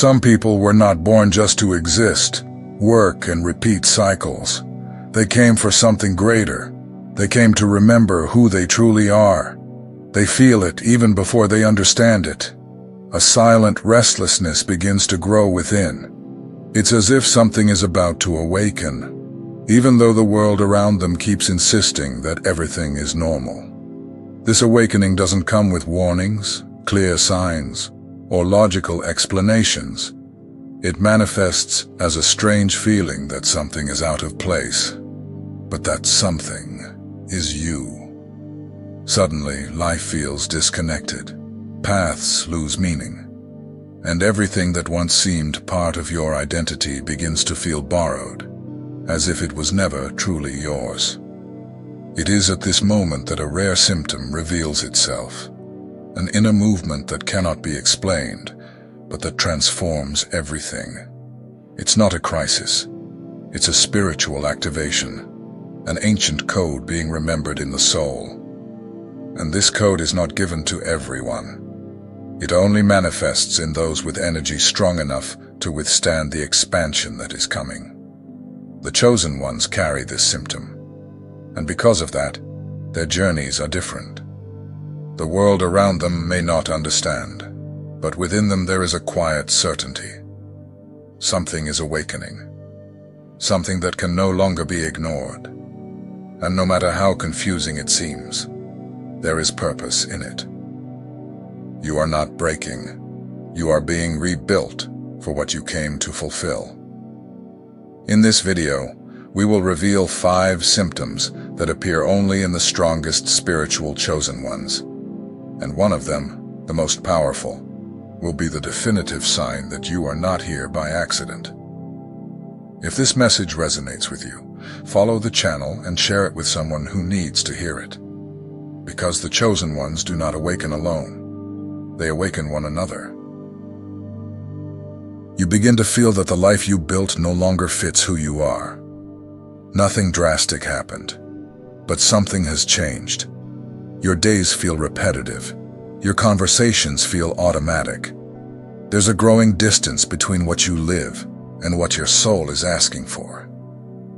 Some people were not born just to exist, work and repeat cycles. They came for something greater. They came to remember who they truly are. They feel it even before they understand it. A silent restlessness begins to grow within. It's as if something is about to awaken, even though the world around them keeps insisting that everything is normal. This awakening doesn't come with warnings, clear signs, or logical explanations. It manifests as a strange feeling that something is out of place, but that something is you. Suddenly, life feels disconnected. Paths lose meaning, and everything that once seemed part of your identity begins to feel borrowed, as if it was never truly yours. It is at this moment that a rare symptom reveals itself, an inner movement that cannot be explained, but that transforms everything. It's not a crisis. It's a spiritual activation, an ancient code being remembered in the soul. And this code is not given to everyone. It only manifests in those with energy strong enough to withstand the expansion that is coming. The chosen ones carry this symptom, and because of that, their journeys are different. The world around them may not understand, but within them there is a quiet certainty. Something is awakening, something that can no longer be ignored. And no matter how confusing it seems, there is purpose in it. You are not breaking. You are being rebuilt for what you came to fulfill. In this video, we will reveal 5 symptoms that appear only in the strongest spiritual chosen ones. And one of them, the most powerful, will be the definitive sign that you are not here by accident. If this message resonates with you, follow the channel and share it with someone who needs to hear it. Because the chosen ones do not awaken alone. They awaken one another. You begin to feel that the life you built no longer fits who you are. Nothing drastic happened, but something has changed. Your days feel repetitive. Your conversations feel automatic. There's a growing distance between what you live and what your soul is asking for.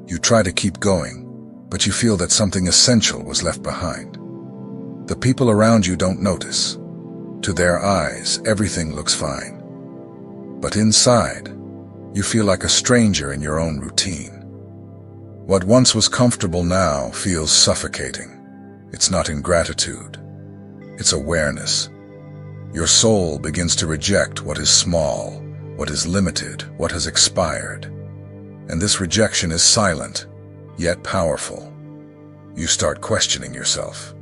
You try to keep going, but you feel that something essential was left behind. The people around you don't notice. To their eyes, everything looks fine. But inside, you feel like a stranger in your own routine. What once was comfortable now feels suffocating. It's not ingratitude. It's awareness. Your soul begins to reject what is small, what is limited, what has expired. And this rejection is silent, yet powerful. You start questioning yourself.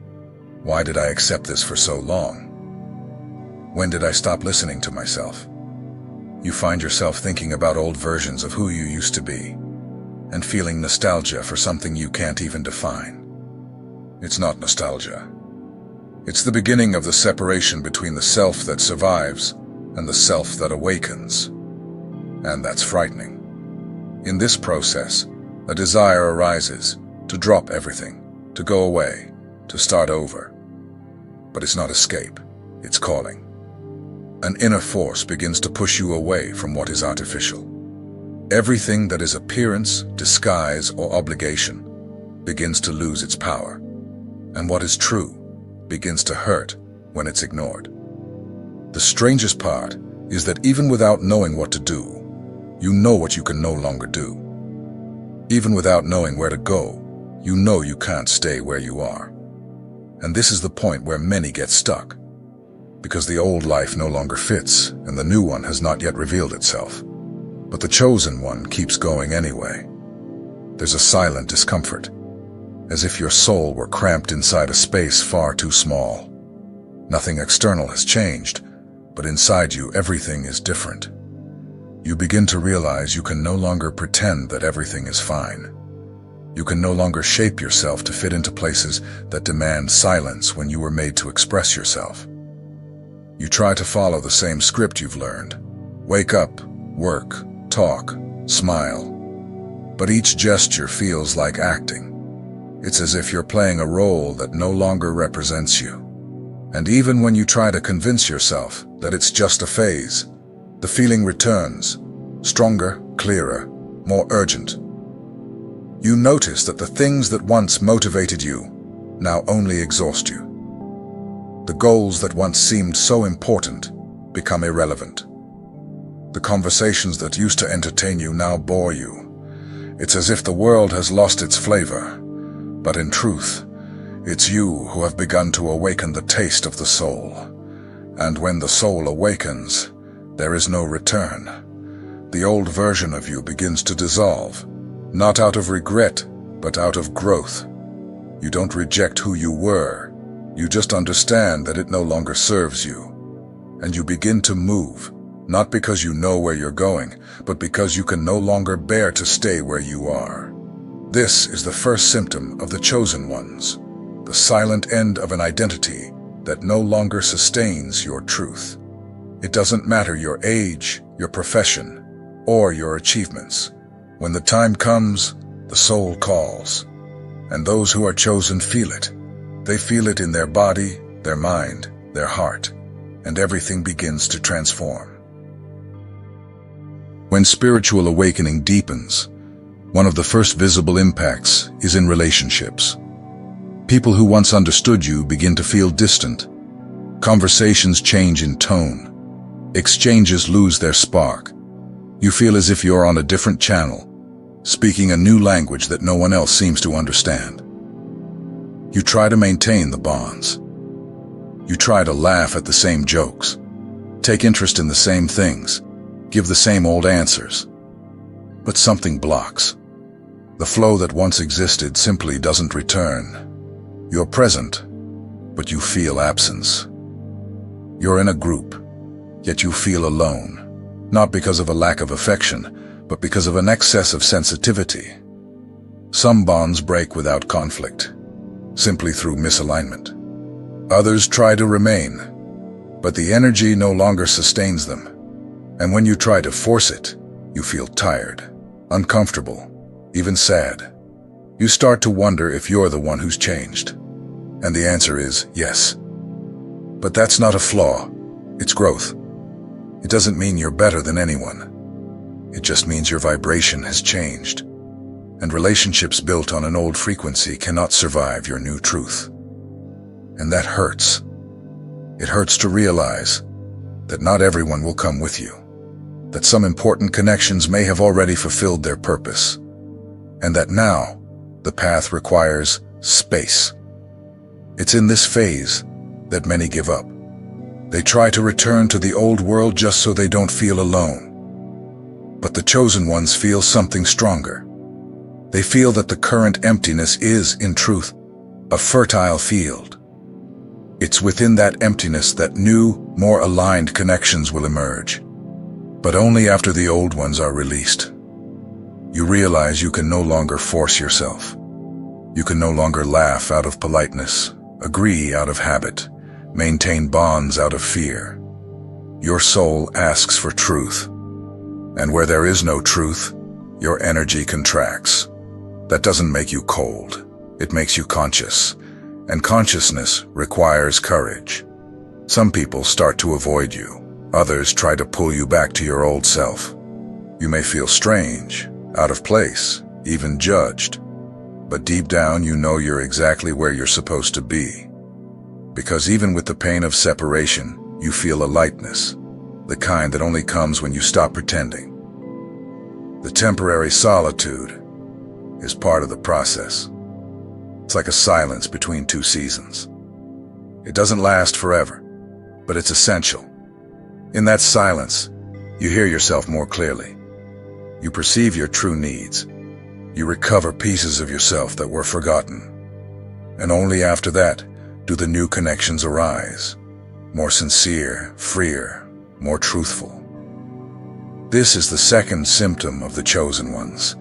Why did I accept this for so long? When did I stop listening to myself? You find yourself thinking about old versions of who you used to be, and feeling nostalgia for something you can't even define. It's not nostalgia. It's the beginning of the separation between the self that survives and the self that awakens. And that's frightening. In this process, a desire arises to drop everything, to go away, to start over. But it's not escape, it's calling. An inner force begins to push you away from what is artificial. Everything that is appearance, disguise, or obligation begins to lose its power. And what is true begins to hurt when it's ignored. The strangest part is that even without knowing what to do, you know what you can no longer do. Even without knowing where to go, you know you can't stay where you are. And this is the point where many get stuck, because the old life no longer fits and the new one has not yet revealed itself. But the chosen one keeps going anyway. There's a silent discomfort, as if your soul were cramped inside a space far too small. Nothing external has changed, but inside you everything is different. You begin to realize you can no longer pretend that everything is fine. You can no longer shape yourself to fit into places that demand silence when you were made to express yourself. You try to follow the same script you've learned. Wake up, work, talk, smile. But each gesture feels like acting. It's as if you're playing a role that no longer represents you. And even when you try to convince yourself that it's just a phase, The feeling returns, stronger, clearer, more urgent. You notice that the things that once motivated you now only exhaust you. The goals that once seemed so important become irrelevant. The conversations that used to entertain you now bore you. It's as if the world has lost its flavor, but in truth, it's you who have begun to awaken the taste of the soul. And when the soul awakens, there is no return. The old version of you begins to dissolve, not out of regret, but out of growth. You don't reject who you were, you just understand that it no longer serves you. And you begin to move, not because you know where you're going, but because you can no longer bear to stay where you are. This is the first symptom of the chosen ones, the silent end of an identity that no longer sustains your truth. It doesn't matter your age, your profession, or your achievements. When the time comes, the soul calls. And those who are chosen feel it. They feel it in their body, their mind, their heart, and everything begins to transform. When spiritual awakening deepens, one of the first visible impacts is in relationships. People who once understood you begin to feel distant. Conversations change in tone. Exchanges lose their spark. You feel as if you're on a different channel, speaking a new language that no one else seems to understand. You try to maintain the bonds. You try to laugh at the same jokes, take interest in the same things, give the same old answers. But something blocks. The flow that once existed simply doesn't return. You're present, but you feel absence. You're in a group, yet you feel alone, not because of a lack of affection, but because of an excess of sensitivity. Some bonds break without conflict, simply through misalignment. Others try to remain, but the energy no longer sustains them. And when you try to force it, you feel tired, uncomfortable, even sad. You start to wonder if you're the one who's changed. And the answer is yes. But that's not a flaw, it's growth. It doesn't mean you're better than anyone. It just means your vibration has changed. And relationships built on an old frequency cannot survive your new truth. And that hurts. It hurts to realize that not everyone will come with you, that some important connections may have already fulfilled their purpose, and that now the path requires space. It's in this phase that many give up. They try to return to the old world just so they don't feel alone. But the chosen ones feel something stronger. They feel that the current emptiness is, in truth, a fertile field. It's within that emptiness that new, more aligned connections will emerge. But only after the old ones are released. You realize you can no longer force yourself. You can no longer laugh out of politeness, agree out of habit, maintain bonds out of fear. Your soul asks for truth. And where there is no truth, your energy contracts. That doesn't make you cold. It makes you conscious. And consciousness requires courage. Some people start to avoid you. Others try to pull you back to your old self. You may feel strange, out of place, even judged. But deep down you know you're exactly where you're supposed to be. Because even with the pain of separation, you feel a lightness, the kind that only comes when you stop pretending. The temporary solitude is part of the process. It's like a silence between two seasons. It doesn't last forever, but it's essential. In that silence, you hear yourself more clearly. You perceive your true needs. You recover pieces of yourself that were forgotten. And only after that do the new connections arise, more sincere, freer, more truthful. This is the second symptom of the chosen ones,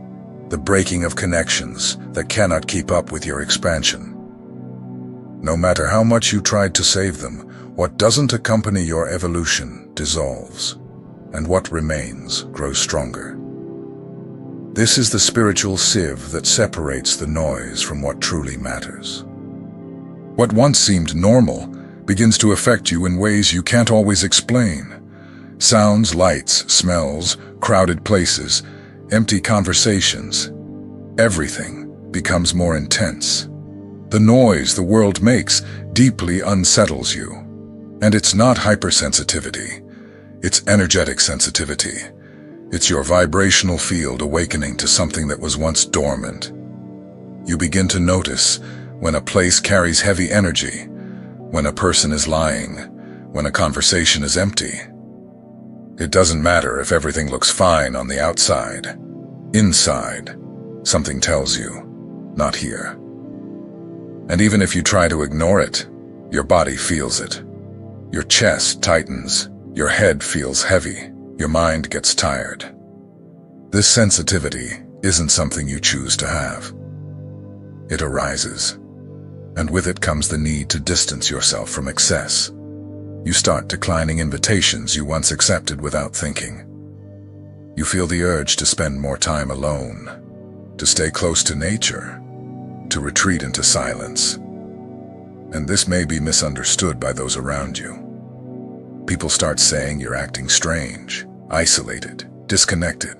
the breaking of connections that cannot keep up with your expansion. No matter how much you tried to save them, what doesn't accompany your evolution dissolves, and what remains grows stronger. This is the spiritual sieve that separates the noise from what truly matters. What once seemed normal begins to affect you in ways you can't always explain. Sounds, lights, smells, crowded places, empty conversations. Everything becomes more intense. The noise the world makes deeply unsettles you. And it's not hypersensitivity. It's energetic sensitivity. It's your vibrational field awakening to something that was once dormant. You begin to notice when a place carries heavy energy, when a person is lying, when a conversation is empty. It doesn't matter if everything looks fine on the outside. Inside, something tells you, not here. And even if you try to ignore it, your body feels it. Your chest tightens, your head feels heavy, your mind gets tired. This sensitivity isn't something you choose to have. It arises, and with it comes the need to distance yourself from excess. You start declining invitations you once accepted without thinking. You feel the urge to spend more time alone, to stay close to nature, to retreat into silence. And this may be misunderstood by those around you. People start saying you're acting strange, isolated, disconnected.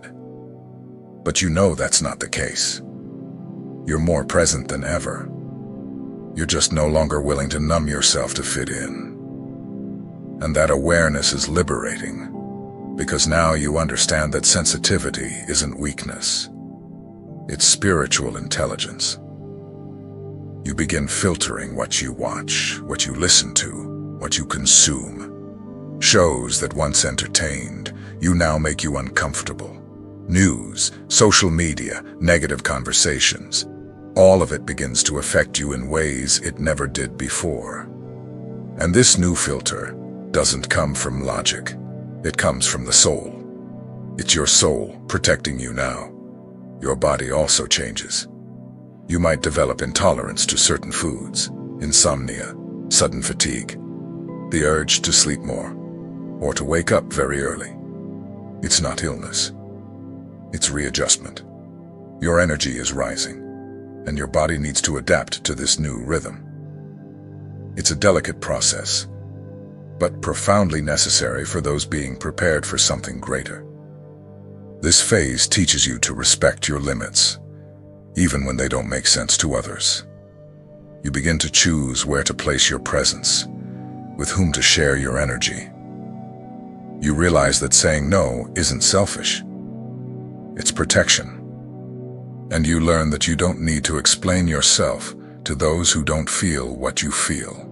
But you know that's not the case. You're more present than ever. You're just no longer willing to numb yourself to fit in. And that awareness is liberating, because now you understand that sensitivity isn't weakness. It's spiritual intelligence. You begin filtering what you watch, what you listen to, what you consume. Shows that once entertained, you now make you uncomfortable. News, social media, negative conversations. All of it begins to affect you in ways it never did before. And this new filter doesn't come from logic. It comes from the soul. It's your soul protecting you now. Your body also changes. You might develop intolerance to certain foods, insomnia, sudden fatigue, the urge to sleep more, or to wake up very early. It's not illness. It's readjustment. Your energy is rising, and your body needs to adapt to this new rhythm. It's a delicate process, but profoundly necessary for those being prepared for something greater. This phase teaches you to respect your limits, even when they don't make sense to others. You begin to choose where to place your presence, with whom to share your energy. You realize that saying no isn't selfish. It's protection. And you learn that you don't need to explain yourself to those who don't feel what you feel.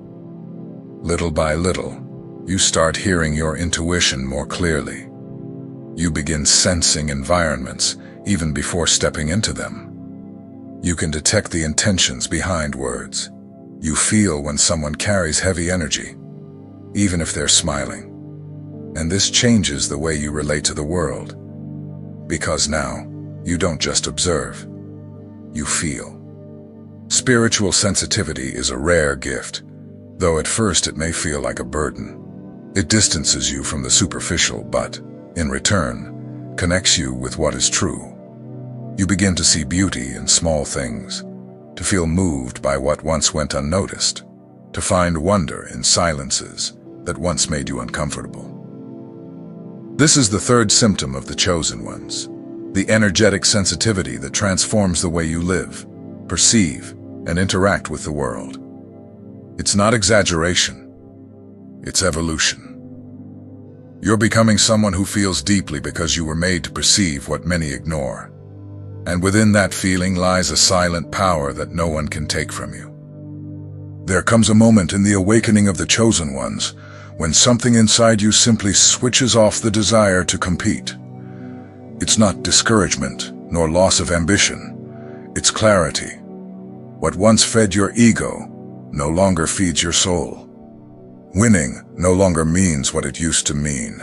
Little by little, you start hearing your intuition more clearly. You begin sensing environments even before stepping into them. You can detect the intentions behind words. You feel when someone carries heavy energy, even if they're smiling. And this changes the way you relate to the world. Because now, you don't just observe, you feel. Spiritual sensitivity is a rare gift, though at first it may feel like a burden. It distances you from the superficial, but, in return, connects you with what is true. You begin to see beauty in small things, to feel moved by what once went unnoticed, to find wonder in silences that once made you uncomfortable. This is the third symptom of the chosen ones, the energetic sensitivity that transforms the way you live, perceive, and interact with the world. It's not exaggeration, it's evolution. You're becoming someone who feels deeply because you were made to perceive what many ignore. And within that feeling lies a silent power that no one can take from you. There comes a moment in the awakening of the chosen ones when something inside you simply switches off the desire to compete. It's not discouragement nor loss of ambition. It's clarity. What once fed your ego no longer feeds your soul. Winning no longer means what it used to mean.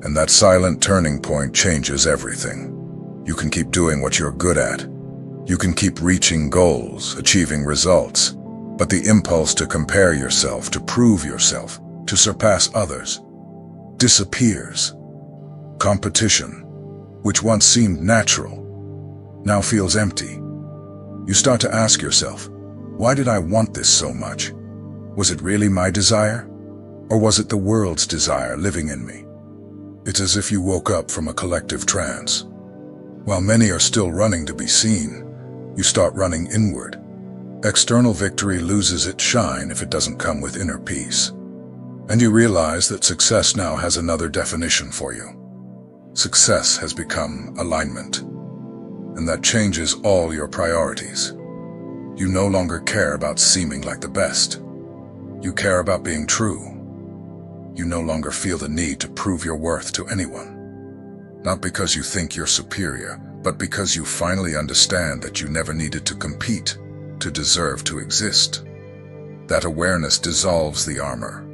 And that silent turning point changes everything. You can keep doing what you're good at. You can keep reaching goals, achieving results. But the impulse to compare yourself, to prove yourself, to surpass others, disappears. Competition, which once seemed natural, now feels empty. You start to ask yourself, why did I want this so much? Was it really my desire? Or was it the world's desire living in me? It's as if you woke up from a collective trance. While many are still running to be seen, you start running inward. External victory loses its shine if it doesn't come with inner peace. And you realize that success now has another definition for you. Success has become alignment, and that changes all your priorities. You no longer care about seeming like the best. You care about being true. You no longer feel the need to prove your worth to anyone. Not because you think you're superior, but because you finally understand that you never needed to compete to deserve to exist. That awareness dissolves the armor,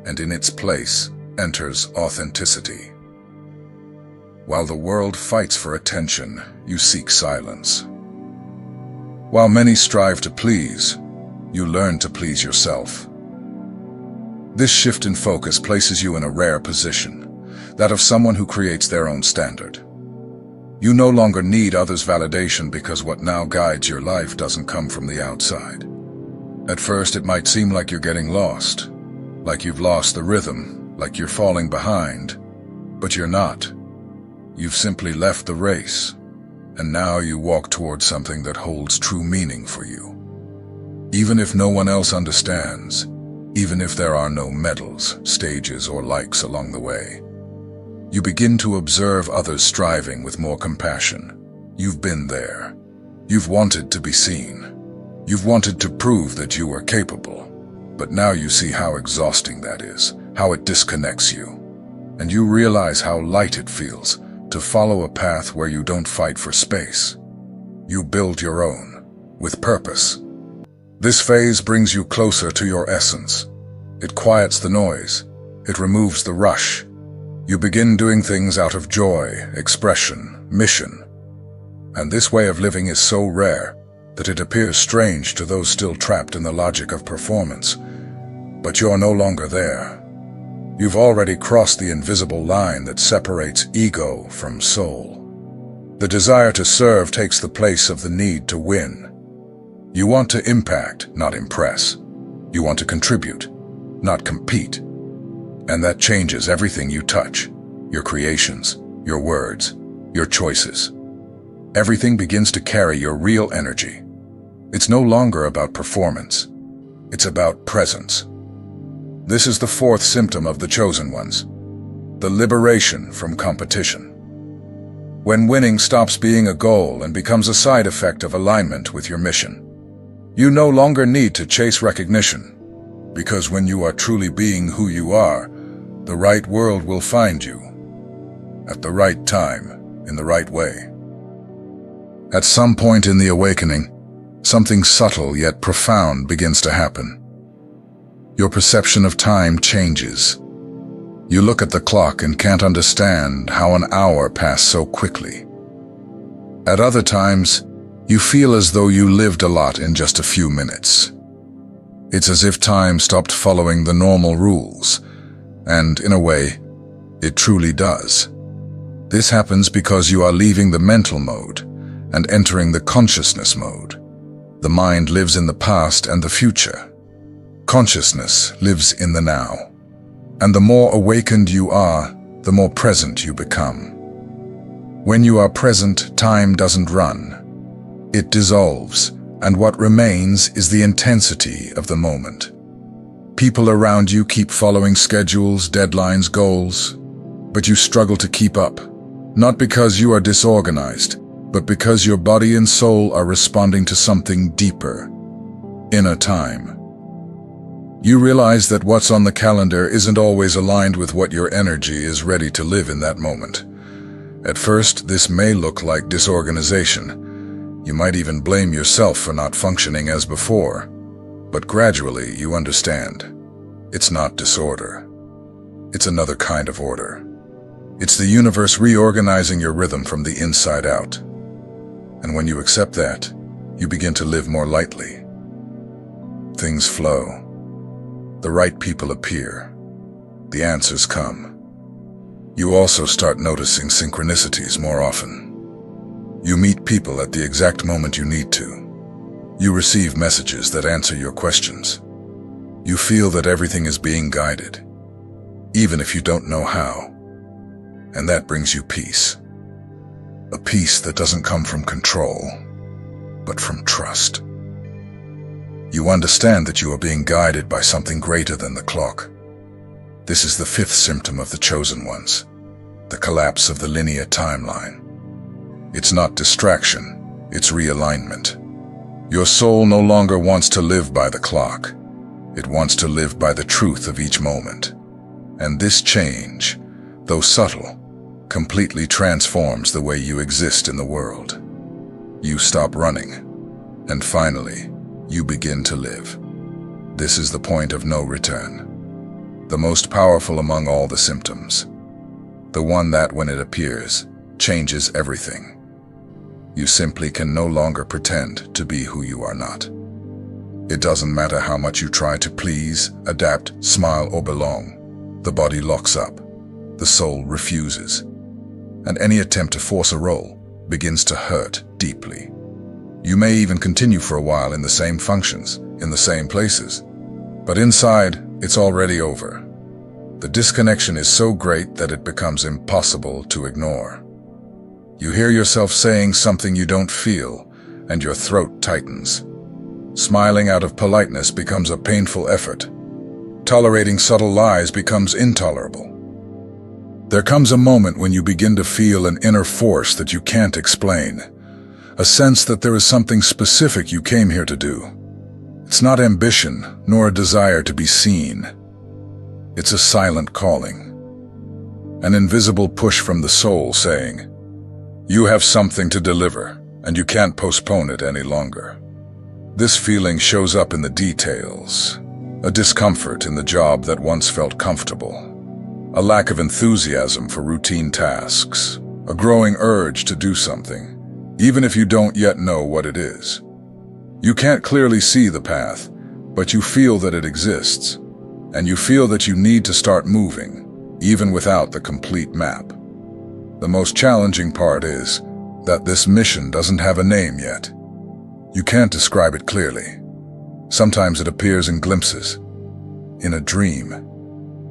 and in its place enters authenticity. While the world fights for attention, you seek silence. While many strive to please, you learn to please yourself. This shift in focus places you in a rare position, that of someone who creates their own standard. You no longer need others' validation because what now guides your life doesn't come from the outside. At first, it might seem like you're getting lost, like you've lost the rhythm, like you're falling behind, but you're not. You've simply left the race, and now you walk towards something that holds true meaning for you. Even if no one else understands, even if there are no medals, stages, or likes along the way, you begin to observe others striving with more compassion. You've been there. You've wanted to be seen. You've wanted to prove that you were capable. But now you see how exhausting that is, how it disconnects you. And you realize how light it feels to follow a path where you don't fight for space. You build your own, with purpose. This phase brings you closer to your essence. It quiets the noise. It removes the rush. You begin doing things out of joy, expression, mission. And this way of living is so rare that it appears strange to those still trapped in the logic of performance. But you're no longer there. You've already crossed the invisible line that separates ego from soul. The desire to serve takes the place of the need to win. You want to impact, not impress. You want to contribute, not compete. And that changes everything you touch, your creations, your words, your choices. Everything begins to carry your real energy. It's no longer about performance. It's about presence. This is the fourth symptom of the chosen ones, the liberation from competition. When winning stops being a goal and becomes a side effect of alignment with your mission, you no longer need to chase recognition, because when you are truly being who you are, the right world will find you, at the right time, in the right way. At some point in the awakening, something subtle yet profound begins to happen. Your perception of time changes. You look at the clock and can't understand how an hour passed so quickly. At other times, you feel as though you lived a lot in just a few minutes. It's as if time stopped following the normal rules, and in a way, it truly does. This happens because you are leaving the mental mode and entering the consciousness mode. The mind lives in the past and the future. Consciousness lives in the now. And the more awakened you are, the more present you become. When you are present, time doesn't run. It dissolves, and what remains is the intensity of the moment. People around you keep following schedules, deadlines, goals, but you struggle to keep up. Not because you are disorganized, but because your body and soul are responding to something deeper. Inner time. You realize that what's on the calendar isn't always aligned with what your energy is ready to live in that moment. At first, this may look like disorganization. You might even blame yourself for not functioning as before. But gradually, you understand. It's not disorder. It's another kind of order. It's the universe reorganizing your rhythm from the inside out. And when you accept that, you begin to live more lightly. Things flow. The right people appear. The answers come. You also start noticing synchronicities more often. You meet people at the exact moment you need to. You receive messages that answer your questions. You feel that everything is being guided, even if you don't know how. and that brings you peace. A peace that doesn't come from control, but from trust. You understand that you are being guided by something greater than the clock. This is the fifth symptom of the chosen ones, the collapse of the linear timeline. It's not distraction, it's realignment. Your soul no longer wants to live by the clock. It wants to live by the truth of each moment. And this change, though subtle, completely transforms the way you exist in the world. You stop running, and finally, you begin to live. This is the point of no return. The most powerful among all the symptoms. The one that, when it appears, changes everything. You simply can no longer pretend to be who you are not. It doesn't matter how much you try to please, adapt, smile, or belong. The body locks up. The soul refuses. And any attempt to force a role begins to hurt deeply. You may even continue for a while in the same functions, in the same places. But inside, it's already over. The disconnection is so great that it becomes impossible to ignore. You hear yourself saying something you don't feel, and your throat tightens. Smiling out of politeness becomes a painful effort. Tolerating subtle lies becomes intolerable. There comes a moment when you begin to feel an inner force that you can't explain. A sense that there is something specific you came here to do. It's not ambition, nor a desire to be seen. It's a silent calling. An invisible push from the soul saying, "You have something to deliver, and you can't postpone it any longer." This feeling shows up in the details. A discomfort in the job that once felt comfortable. A lack of enthusiasm for routine tasks. A growing urge to do something, even if you don't yet know what it is. You can't clearly see the path, but you feel that it exists, and you feel that you need to start moving, even without the complete map. The most challenging part is that this mission doesn't have a name yet. You can't describe it clearly. Sometimes it appears in glimpses, in a dream,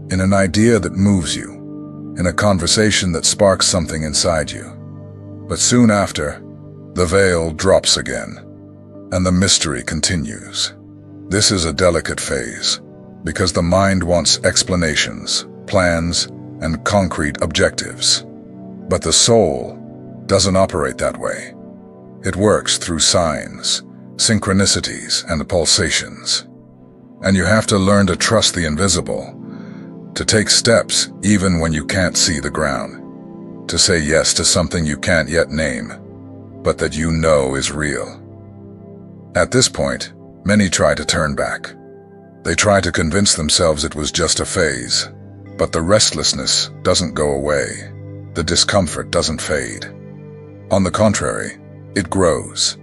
in an idea that moves you, in a conversation that sparks something inside you. But soon after, the veil drops again, and the mystery continues. This is a delicate phase, because the mind wants explanations, plans, and concrete objectives. But the soul doesn't operate that way. It works through signs, synchronicities, and pulsations. And you have to learn to trust the invisible, to take steps even when you can't see the ground, to say yes to something you can't yet name, but that you know is real. At this point, many try to turn back. They try to convince themselves it was just a phase, but the restlessness doesn't go away. The discomfort doesn't fade. On the contrary, it grows,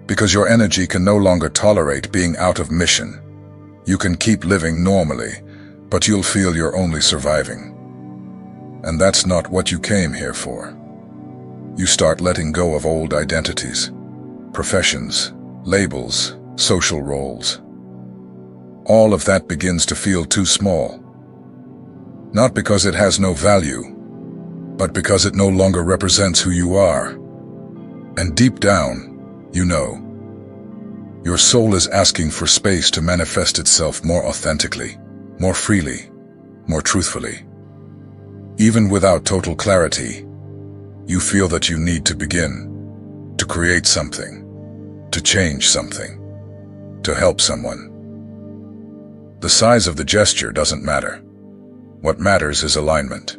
because your energy can no longer tolerate being out of mission. You can keep living normally, but you'll feel you're only surviving. And that's not what you came here for. You start letting go of old identities, professions, labels, social roles. All of that begins to feel too small. Not because it has no value, but because it no longer represents who you are. And deep down, you know. Your soul is asking for space to manifest itself more authentically, more freely, more truthfully. Even without total clarity, you feel that you need to begin, to create something, to change something, to help someone. The size of the gesture doesn't matter. What matters is alignment.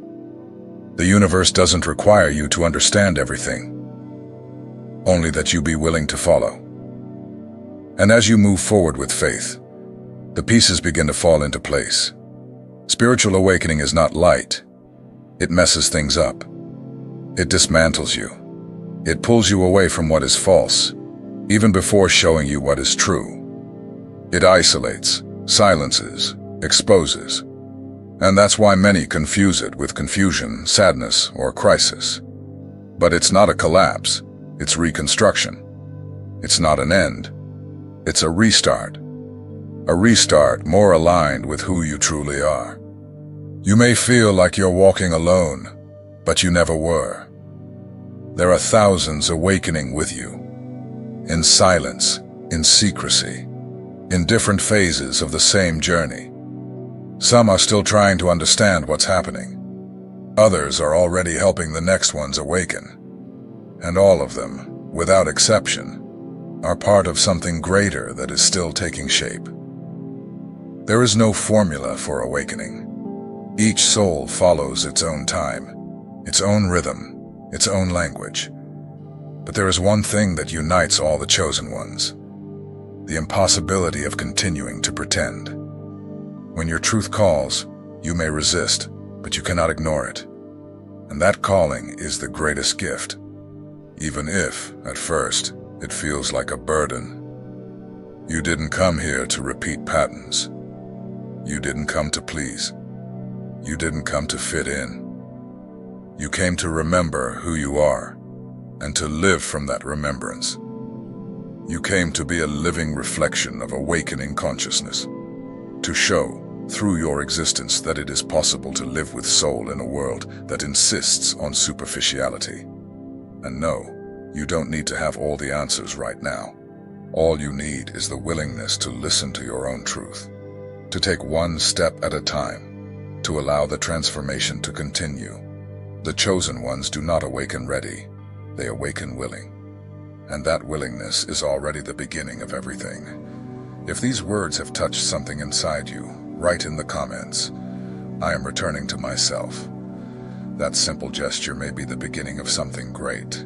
The universe doesn't require you to understand everything, only that you be willing to follow. And as you move forward with faith, the pieces begin to fall into place. Spiritual awakening is not light. It messes things up. It dismantles you. It pulls you away from what is false, even before showing you what is true. It isolates, silences, exposes. And that's why many confuse it with confusion, sadness, or crisis. But it's not a collapse, it's reconstruction. It's not an end, it's a restart. A restart more aligned with who you truly are. You may feel like you're walking alone, but you never were. There are thousands awakening with you, in silence, in secrecy, in different phases of the same journey. Some are still trying to understand what's happening. Others are already helping the next ones awaken. And all of them, without exception, are part of something greater that is still taking shape. There is no formula for awakening. Each soul follows its own time, its own rhythm, its own language. But there is one thing that unites all the chosen ones: the impossibility of continuing to pretend. When your truth calls, you may resist, but you cannot ignore it. And that calling is the greatest gift, even if, at first, it feels like a burden. You didn't come here to repeat patterns. You didn't come to please. You didn't come to fit in. You came to remember who you are, and to live from that remembrance. You came to be a living reflection of awakening consciousness, to show, through your existence, that it is possible to live with soul in a world that insists on superficiality. And no, you don't need to have all the answers right now. All you need is the willingness to listen to your own truth, to take one step at a time, to allow the transformation to continue. The chosen ones do not awaken ready, they awaken willing. And that willingness is already the beginning of everything. If these words have touched something inside you, write in the comments, "I am returning to myself." That simple gesture may be the beginning of something great,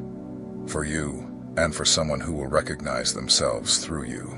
for you and for someone who will recognize themselves through you.